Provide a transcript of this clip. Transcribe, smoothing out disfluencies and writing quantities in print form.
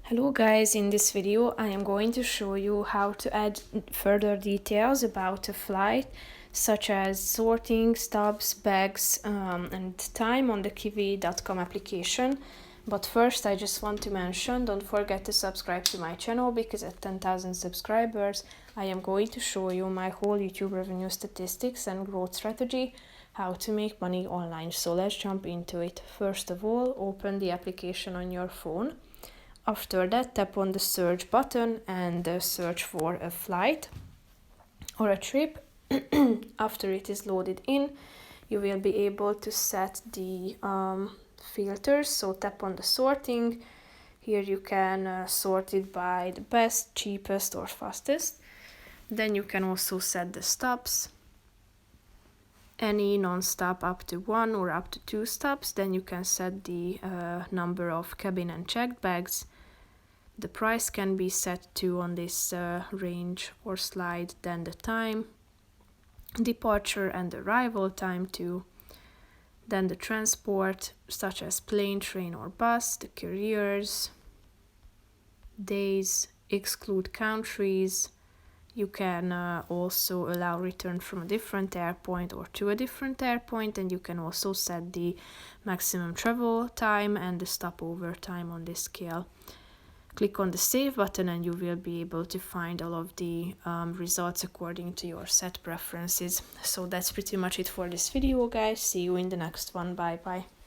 Hello guys, in this video I am going to show you how to add further details about a flight, such as sorting, stops, bags and time on the Kiwi.com application. But first I just want to mention, don't forget to subscribe to my channel, because at 10,000 subscribers I am going to show you my whole YouTube revenue statistics and growth strategy, how to make money online. So let's jump into it. First of all, open the application on your phone. After that, tap on the search button and search for a flight or a trip. After it is loaded in, you will be able to set the filters. So tap on the sorting. Here you can sort it by the best, cheapest or fastest. Then you can also set the stops. Any non-stop up to 1 or up to 2 stops. Then you can set the number of cabin and checked bags. The price can be set to on this range or slide, then the time, departure and arrival time too, then the transport such as plane, train or bus, the carriers, days, exclude countries. You can also allow return from a different airport or to a different airport, and you can also set the maximum travel time and the stopover time on this scale. Click on the save button and you will be able to find all of the results according to your set preferences. So that's pretty much it for this video, guys. See you in the next one. Bye bye.